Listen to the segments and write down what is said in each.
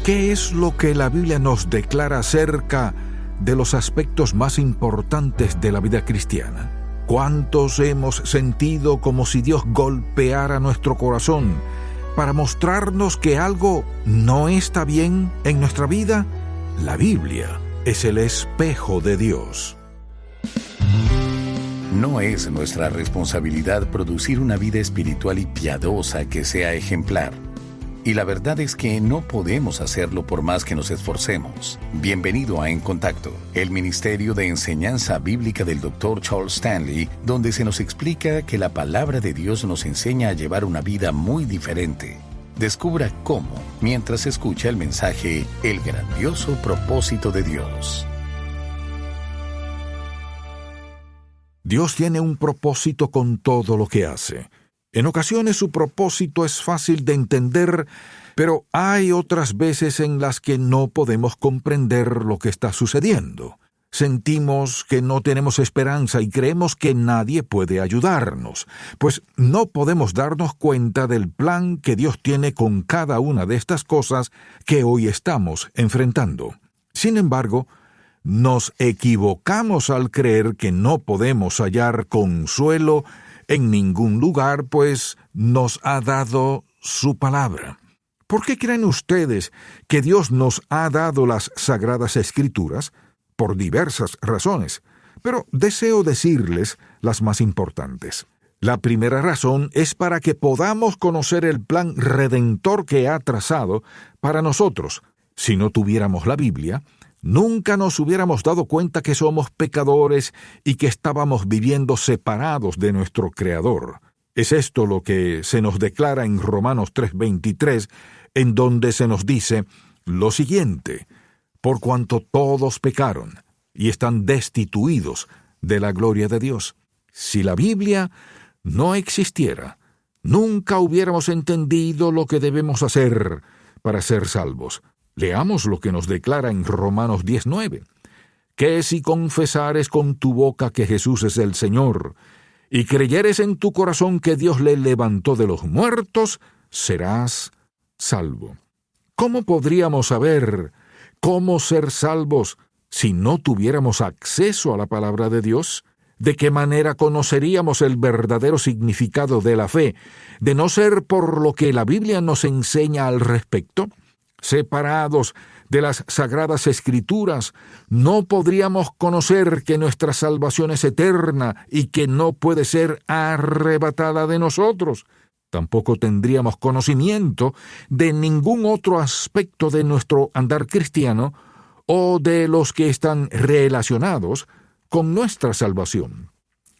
¿Qué es lo que la Biblia nos declara acerca de los aspectos más importantes de la vida cristiana? ¿Cuántos hemos sentido como si Dios golpeara nuestro corazón para mostrarnos que algo no está bien en nuestra vida? La Biblia es el espejo de Dios. No es nuestra responsabilidad producir una vida espiritual y piadosa que sea ejemplar. Y la verdad es que no podemos hacerlo por más que nos esforcemos. Bienvenido a En Contacto, el Ministerio de Enseñanza Bíblica del Dr. Charles Stanley, donde se nos explica que la palabra de Dios nos enseña a llevar una vida muy diferente. Descubra cómo mientras escucha el mensaje El grandioso propósito de Dios. Dios tiene un propósito con todo lo que hace. En ocasiones su propósito es fácil de entender, pero hay otras veces en las que no podemos comprender lo que está sucediendo. Sentimos que no tenemos esperanza y creemos que nadie puede ayudarnos, pues no podemos darnos cuenta del plan que Dios tiene con cada una de estas cosas que hoy estamos enfrentando. Sin embargo, nos equivocamos al creer que no podemos hallar consuelo en ningún lugar, pues nos ha dado su palabra. ¿Por qué creen ustedes que Dios nos ha dado las Sagradas Escrituras? Por diversas razones, pero deseo decirles las más importantes. La primera razón es para que podamos conocer el plan redentor que ha trazado para nosotros. Si no tuviéramos la Biblia, nunca nos hubiéramos dado cuenta que somos pecadores y que estábamos viviendo separados de nuestro Creador. Es esto lo que se nos declara en Romanos 3:23, en donde se nos dice lo siguiente: por cuanto todos pecaron y están destituidos de la gloria de Dios. Si la Biblia no existiera, nunca hubiéramos entendido lo que debemos hacer para ser salvos. Leamos lo que nos declara en Romanos 10:9. Que si confesares con tu boca que Jesús es el Señor, y creyeres en tu corazón que Dios le levantó de los muertos, serás salvo. ¿Cómo podríamos saber cómo ser salvos si no tuviéramos acceso a la palabra de Dios? ¿De qué manera conoceríamos el verdadero significado de la fe, de no ser por lo que la Biblia nos enseña al respecto? Separados de las Sagradas Escrituras, no podríamos conocer que nuestra salvación es eterna y que no puede ser arrebatada de nosotros. Tampoco tendríamos conocimiento de ningún otro aspecto de nuestro andar cristiano o de los que están relacionados con nuestra salvación.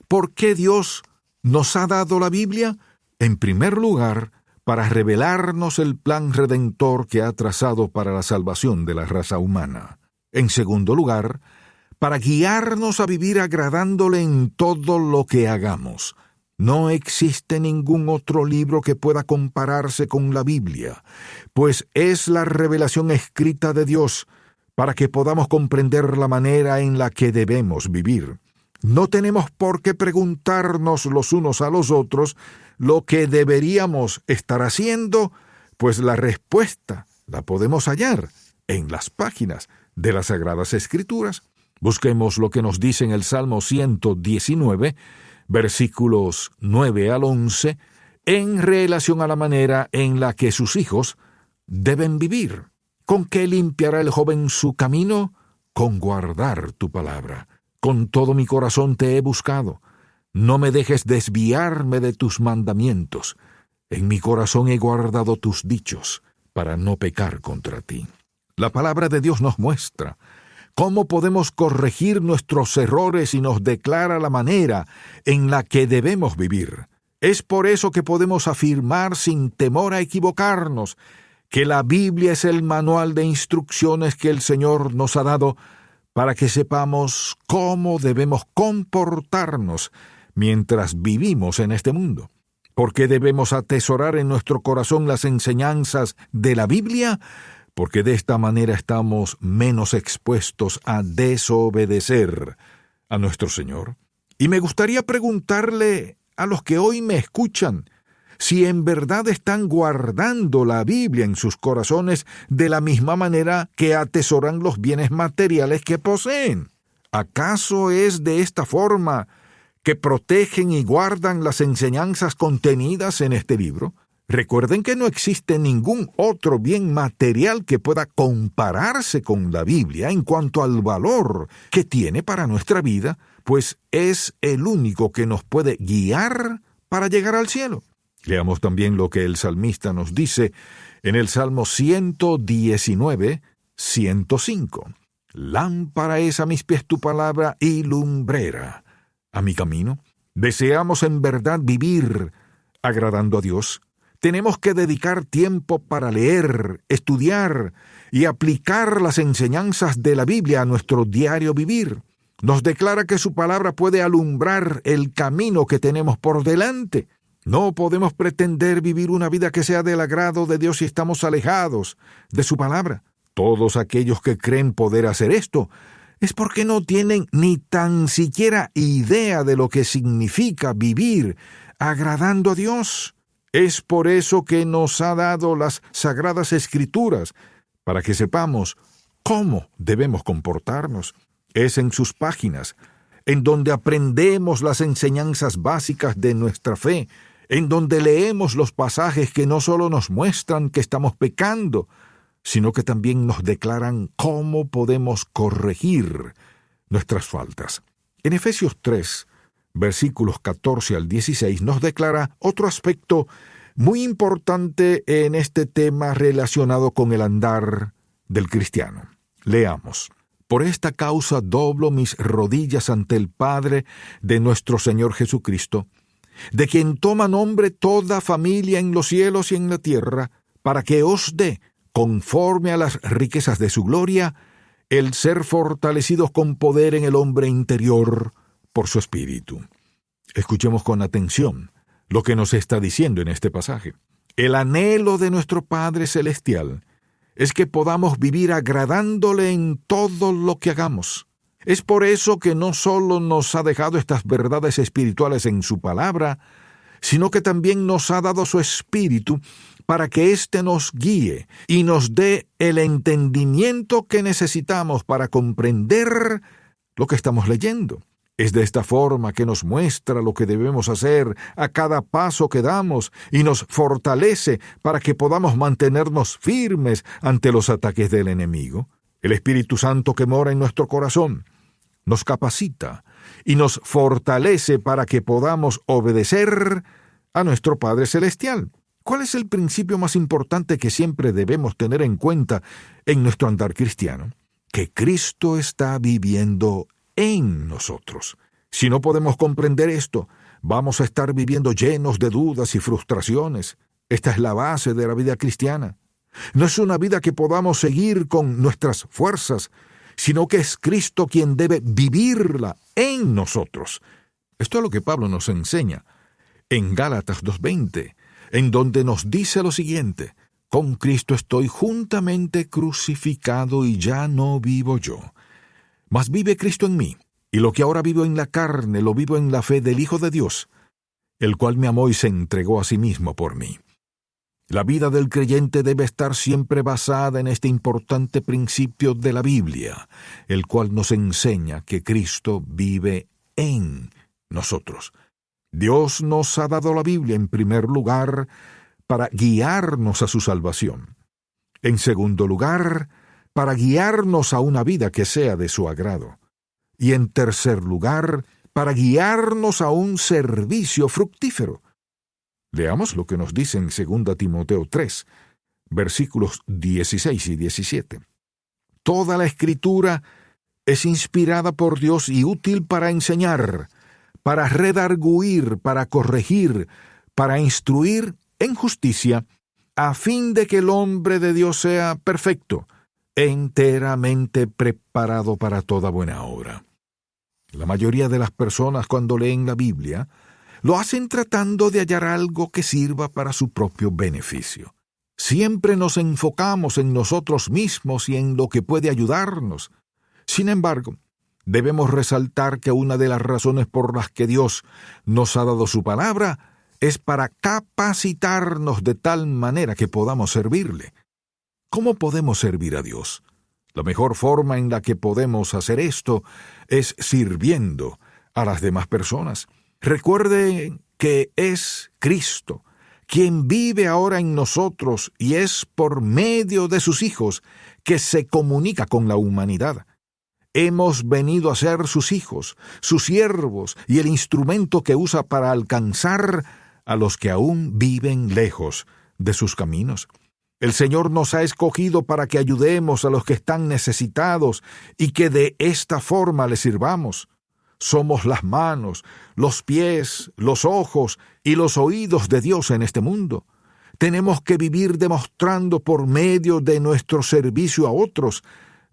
¿Por qué Dios nos ha dado la Biblia? En primer lugar, para revelarnos el plan redentor que ha trazado para la salvación de la raza humana. En segundo lugar, para guiarnos a vivir agradándole en todo lo que hagamos. No existe ningún otro libro que pueda compararse con la Biblia, pues es la revelación escrita de Dios para que podamos comprender la manera en la que debemos vivir. No tenemos por qué preguntarnos los unos a los otros lo que deberíamos estar haciendo, pues la respuesta la podemos hallar en las páginas de las Sagradas Escrituras. Busquemos lo que nos dice en el Salmo 119, versículos 9 al 11, en relación a la manera en la que sus hijos deben vivir. ¿Con qué limpiará el joven su camino? Con guardar tu palabra. Con todo mi corazón te he buscado. No me dejes desviarme de tus mandamientos. En mi corazón he guardado tus dichos, para no pecar contra ti. La palabra de Dios nos muestra cómo podemos corregir nuestros errores y nos declara la manera en la que debemos vivir. Es por eso que podemos afirmar sin temor a equivocarnos que la Biblia es el manual de instrucciones que el Señor nos ha dado para que sepamos cómo debemos comportarnos mientras vivimos en este mundo. ¿Por qué debemos atesorar en nuestro corazón las enseñanzas de la Biblia? Porque de esta manera estamos menos expuestos a desobedecer a nuestro Señor. Y me gustaría preguntarle a los que hoy me escuchan, si en verdad están guardando la Biblia en sus corazones de la misma manera que atesoran los bienes materiales que poseen. ¿Acaso es de esta forma que protegen y guardan las enseñanzas contenidas en este libro? Recuerden que no existe ningún otro bien material que pueda compararse con la Biblia en cuanto al valor que tiene para nuestra vida, pues es el único que nos puede guiar para llegar al cielo. Leamos también lo que el salmista nos dice en el Salmo 119, 105. Lámpara es a mis pies tu palabra y lumbrera a mi camino. ¿Deseamos en verdad vivir agradando a Dios? Tenemos que dedicar tiempo para leer, estudiar y aplicar las enseñanzas de la Biblia a nuestro diario vivir. Nos declara que su palabra puede alumbrar el camino que tenemos por delante. No podemos pretender vivir una vida que sea del agrado de Dios si estamos alejados de su palabra. Todos aquellos que creen poder hacer esto es porque no tienen ni tan siquiera idea de lo que significa vivir agradando a Dios. Es por eso que nos ha dado las Sagradas Escrituras, para que sepamos cómo debemos comportarnos. Es en sus páginas, en donde aprendemos las enseñanzas básicas de nuestra fe, en donde leemos los pasajes que no solo nos muestran que estamos pecando, sino que también nos declaran cómo podemos corregir nuestras faltas. En Efesios 3, versículos 14 al 16, nos declara otro aspecto muy importante en este tema relacionado con el andar del cristiano. Leamos. Por esta causa doblo mis rodillas ante el Padre de nuestro Señor Jesucristo, de quien toma nombre toda familia en los cielos y en la tierra, para que os dé, conforme a las riquezas de su gloria, el ser fortalecidos con poder en el hombre interior por su espíritu. Escuchemos con atención lo que nos está diciendo en este pasaje. El anhelo de nuestro Padre Celestial es que podamos vivir agradándole en todo lo que hagamos. Es por eso que no solo nos ha dejado estas verdades espirituales en su palabra, sino que también nos ha dado su espíritu para que éste nos guíe y nos dé el entendimiento que necesitamos para comprender lo que estamos leyendo. Es de esta forma que nos muestra lo que debemos hacer a cada paso que damos y nos fortalece para que podamos mantenernos firmes ante los ataques del enemigo. El Espíritu Santo que mora en nuestro corazón nos capacita y nos fortalece para que podamos obedecer a nuestro Padre Celestial. ¿Cuál es el principio más importante que siempre debemos tener en cuenta en nuestro andar cristiano? Que Cristo está viviendo en nosotros. Si no podemos comprender esto, vamos a estar viviendo llenos de dudas y frustraciones. Esta es la base de la vida cristiana. No es una vida que podamos seguir con nuestras fuerzas, sino que es Cristo quien debe vivirla en nosotros. Esto es lo que Pablo nos enseña en Gálatas 2:20, en donde nos dice lo siguiente: con Cristo estoy juntamente crucificado y ya no vivo yo, mas vive Cristo en mí, y lo que ahora vivo en la carne lo vivo en la fe del Hijo de Dios, el cual me amó y se entregó a sí mismo por mí. La vida del creyente debe estar siempre basada en este importante principio de la Biblia, el cual nos enseña que Cristo vive en nosotros. Dios nos ha dado la Biblia en primer lugar para guiarnos a su salvación. En segundo lugar, para guiarnos a una vida que sea de su agrado. Y en tercer lugar, para guiarnos a un servicio fructífero. Leamos lo que nos dice en 2 Timoteo 3, versículos 16 y 17. Toda la Escritura es inspirada por Dios y útil para enseñar, para redarguir, para corregir, para instruir en justicia, a fin de que el hombre de Dios sea perfecto, enteramente preparado para toda buena obra. La mayoría de las personas, cuando leen la Biblia, lo hacen tratando de hallar algo que sirva para su propio beneficio. Siempre nos enfocamos en nosotros mismos y en lo que puede ayudarnos. Sin embargo, debemos resaltar que una de las razones por las que Dios nos ha dado su palabra es para capacitarnos de tal manera que podamos servirle. ¿Cómo podemos servir a Dios? La mejor forma en la que podemos hacer esto es sirviendo a las demás personas. Recuerde que es Cristo quien vive ahora en nosotros y es por medio de sus hijos que se comunica con la humanidad. Hemos venido a ser sus hijos, sus siervos y el instrumento que usa para alcanzar a los que aún viven lejos de sus caminos. El Señor nos ha escogido para que ayudemos a los que están necesitados y que de esta forma les sirvamos. Somos las manos, los pies, los ojos y los oídos de Dios en este mundo. Tenemos que vivir demostrando por medio de nuestro servicio a otros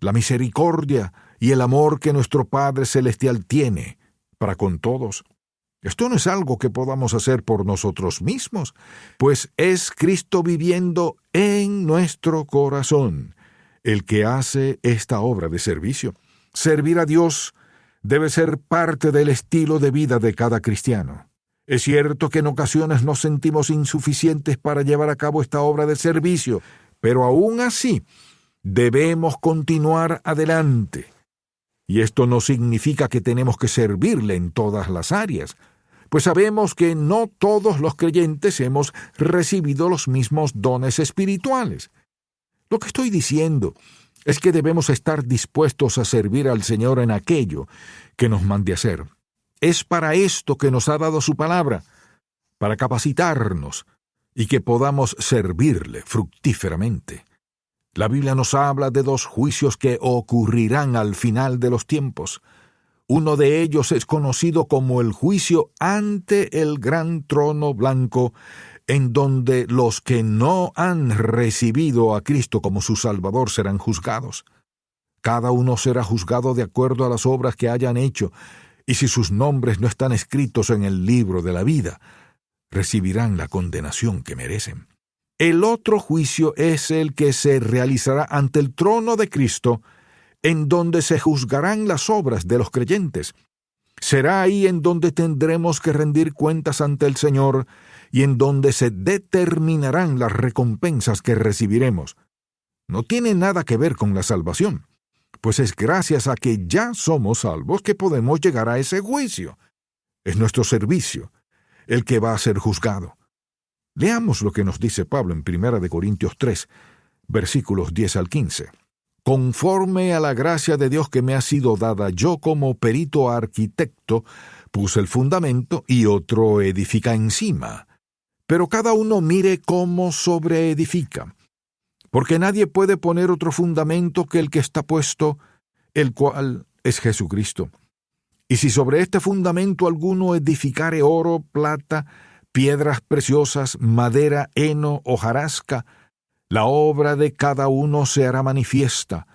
la misericordia y el amor que nuestro Padre Celestial tiene para con todos. Esto no es algo que podamos hacer por nosotros mismos, pues es Cristo viviendo en nuestro corazón el que hace esta obra de servicio. Servir a Dios debe ser parte del estilo de vida de cada cristiano. Es cierto que en ocasiones nos sentimos insuficientes para llevar a cabo esta obra de servicio, pero aún así debemos continuar adelante. Y esto no significa que tenemos que servirle en todas las áreas, pues sabemos que no todos los creyentes hemos recibido los mismos dones espirituales. Lo que estoy diciendo es que debemos estar dispuestos a servir al Señor en aquello que nos mande hacer. Es para esto que nos ha dado su palabra, para capacitarnos y que podamos servirle fructíferamente. La Biblia nos habla de 2 juicios que ocurrirán al final de los tiempos. Uno de ellos es conocido como el juicio ante el gran trono blanco, en donde los que no han recibido a Cristo como su Salvador serán juzgados. Cada uno será juzgado de acuerdo a las obras que hayan hecho, y si sus nombres no están escritos en el libro de la vida, recibirán la condenación que merecen. El otro juicio es el que se realizará ante el trono de Cristo, en donde se juzgarán las obras de los creyentes. Será ahí en donde tendremos que rendir cuentas ante el Señor y en donde se determinarán las recompensas que recibiremos. No tiene nada que ver con la salvación, pues es gracias a que ya somos salvos que podemos llegar a ese juicio. Es nuestro servicio el que va a ser juzgado. Leamos lo que nos dice Pablo en 1 Corintios 3, versículos 10 al 15. Conforme a la gracia de Dios que me ha sido dada, yo como perito arquitecto puse el fundamento y otro edifica encima. Pero cada uno mire cómo sobreedifica. Porque nadie puede poner otro fundamento que el que está puesto, el cual es Jesucristo. Y si sobre este fundamento alguno edificare oro, plata, piedras preciosas, madera, heno, hojarasca, la obra de cada uno se hará manifiesta,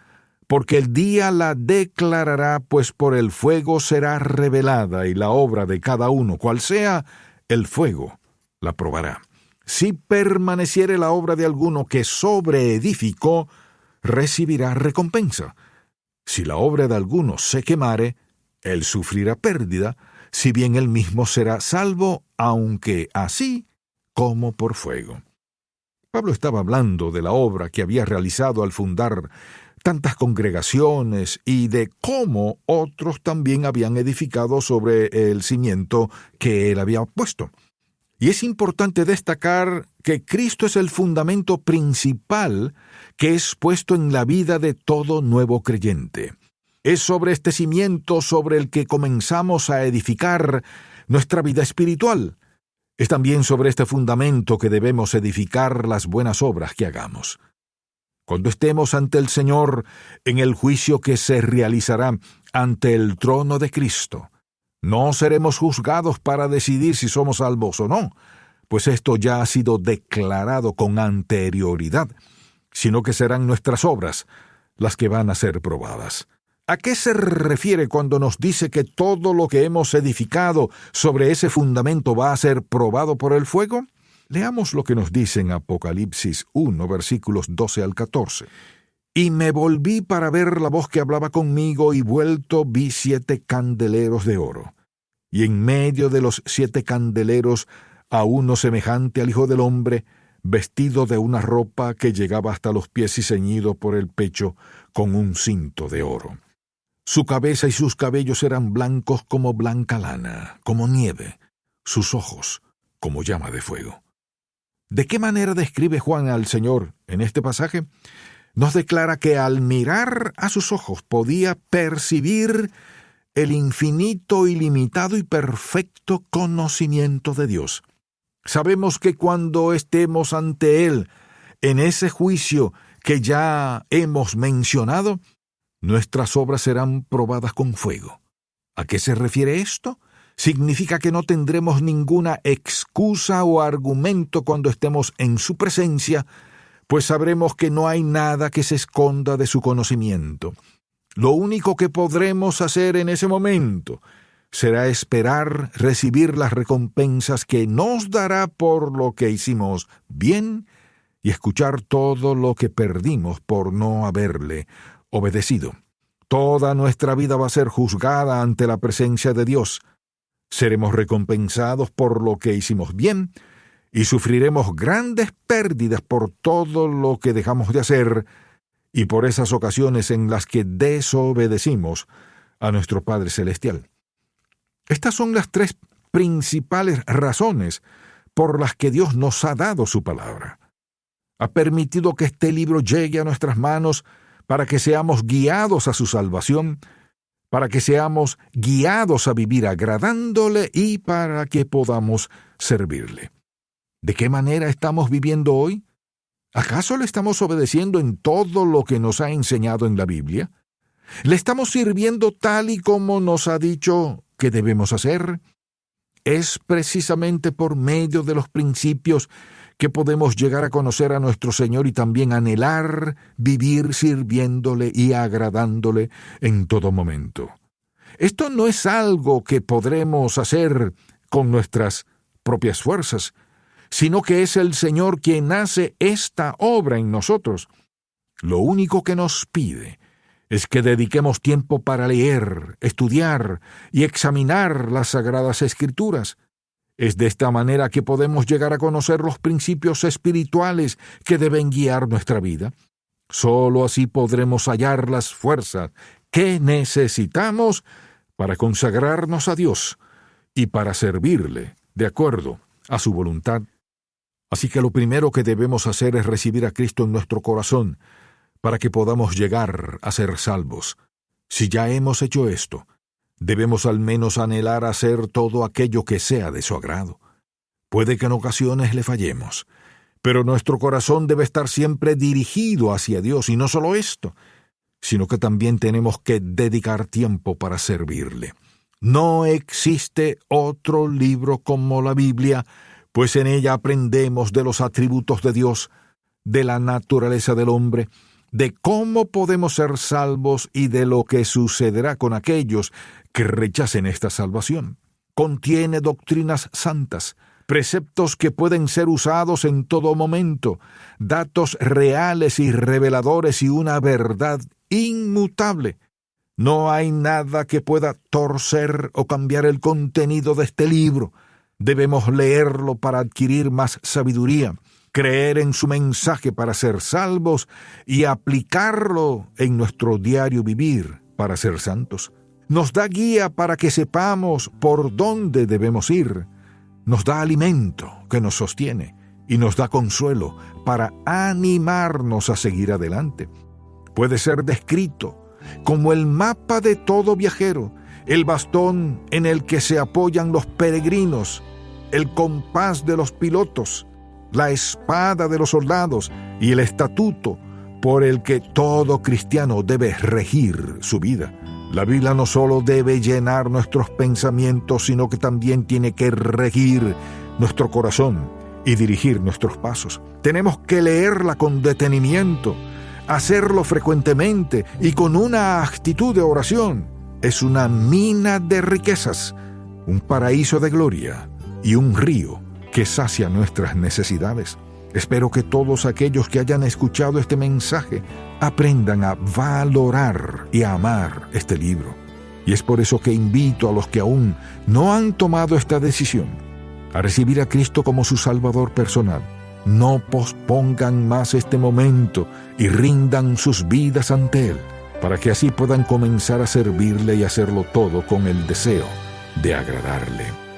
porque el día la declarará, pues por el fuego será revelada, y la obra de cada uno, cual sea, el fuego la probará. Si permaneciere la obra de alguno que sobreedificó, recibirá recompensa. Si la obra de alguno se quemare, él sufrirá pérdida, si bien él mismo será salvo, aunque así como por fuego. Pablo estaba hablando de la obra que había realizado al fundar tantas congregaciones y de cómo otros también habían edificado sobre el cimiento que él había puesto. Y es importante destacar que Cristo es el fundamento principal que es puesto en la vida de todo nuevo creyente. Es sobre este cimiento sobre el que comenzamos a edificar nuestra vida espiritual. Es también sobre este fundamento que debemos edificar las buenas obras que hagamos. Cuando estemos ante el Señor en el juicio que se realizará ante el trono de Cristo, no seremos juzgados para decidir si somos salvos o no, pues esto ya ha sido declarado con anterioridad, sino que serán nuestras obras las que van a ser probadas. ¿A qué se refiere cuando nos dice que todo lo que hemos edificado sobre ese fundamento va a ser probado por el fuego? Leamos lo que nos dice en Apocalipsis 1, versículos 12 al 14. Y me volví para ver la voz que hablaba conmigo, y vuelto vi 7 candeleros de oro. Y en medio de los 7 candeleros a uno semejante al Hijo del Hombre, vestido de una ropa que llegaba hasta los pies y ceñido por el pecho con un cinto de oro. Su cabeza y sus cabellos eran blancos como blanca lana, como nieve, sus ojos como llama de fuego. ¿De qué manera describe Juan al Señor en este pasaje? Nos declara que al mirar a sus ojos podía percibir el infinito, ilimitado y perfecto conocimiento de Dios. Sabemos que cuando estemos ante Él, en ese juicio que ya hemos mencionado, nuestras obras serán probadas con fuego. ¿A qué se refiere esto? Significa que no tendremos ninguna excusa o argumento cuando estemos en su presencia, pues sabremos que no hay nada que se esconda de su conocimiento. Lo único que podremos hacer en ese momento será esperar recibir las recompensas que nos dará por lo que hicimos bien y escuchar todo lo que perdimos por no haberle obedecido. Toda nuestra vida va a ser juzgada ante la presencia de Dios. Seremos recompensados por lo que hicimos bien y sufriremos grandes pérdidas por todo lo que dejamos de hacer y por esas ocasiones en las que desobedecimos a nuestro Padre Celestial. Estas son las tres principales razones por las que Dios nos ha dado su palabra. Ha permitido que este libro llegue a nuestras manos para que seamos guiados a su salvación, para que seamos guiados a vivir agradándole y para que podamos servirle. ¿De qué manera estamos viviendo hoy? ¿Acaso le estamos obedeciendo en todo lo que nos ha enseñado en la Biblia? ¿Le estamos sirviendo tal y como nos ha dicho que debemos hacer? Es precisamente por medio de los principios que podemos llegar a conocer a nuestro Señor y también anhelar vivir sirviéndole y agradándole en todo momento. Esto no es algo que podremos hacer con nuestras propias fuerzas, sino que es el Señor quien hace esta obra en nosotros. Lo único que nos pide es que dediquemos tiempo para leer, estudiar y examinar las Sagradas Escrituras. Es de esta manera que podemos llegar a conocer los principios espirituales que deben guiar nuestra vida. Solo así podremos hallar las fuerzas que necesitamos para consagrarnos a Dios y para servirle de acuerdo a su voluntad. Así que lo primero que debemos hacer es recibir a Cristo en nuestro corazón para que podamos llegar a ser salvos. Si ya hemos hecho esto, debemos al menos anhelar hacer todo aquello que sea de su agrado. Puede que en ocasiones le fallemos, pero nuestro corazón debe estar siempre dirigido hacia Dios, y no solo esto, sino que también tenemos que dedicar tiempo para servirle. No existe otro libro como la Biblia, pues en ella aprendemos de los atributos de Dios, de la naturaleza del hombre, de cómo podemos ser salvos y de lo que sucederá con aquellos que rechacen esta salvación. Contiene doctrinas santas, preceptos que pueden ser usados en todo momento, datos reales y reveladores y una verdad inmutable. No hay nada que pueda torcer o cambiar el contenido de este libro. Debemos leerlo para adquirir más sabiduría, creer en su mensaje para ser salvos y aplicarlo en nuestro diario vivir para ser santos. Nos da guía para que sepamos por dónde debemos ir. Nos da alimento que nos sostiene y nos da consuelo para animarnos a seguir adelante. Puede ser descrito como el mapa de todo viajero, el bastón en el que se apoyan los peregrinos, el compás de los pilotos, la espada de los soldados y el estatuto por el que todo cristiano debe regir su vida. La Biblia no solo debe llenar nuestros pensamientos, sino que también tiene que regir nuestro corazón y dirigir nuestros pasos. Tenemos que leerla con detenimiento, hacerlo frecuentemente y con una actitud de oración. Es una mina de riquezas, un paraíso de gloria y un río que sacia nuestras necesidades. Espero que todos aquellos que hayan escuchado este mensaje aprendan a valorar y a amar este libro. Y es por eso que invito a los que aún no han tomado esta decisión a recibir a Cristo como su Salvador personal. No pospongan más este momento y rindan sus vidas ante Él, para que así puedan comenzar a servirle y hacerlo todo con el deseo de agradarle.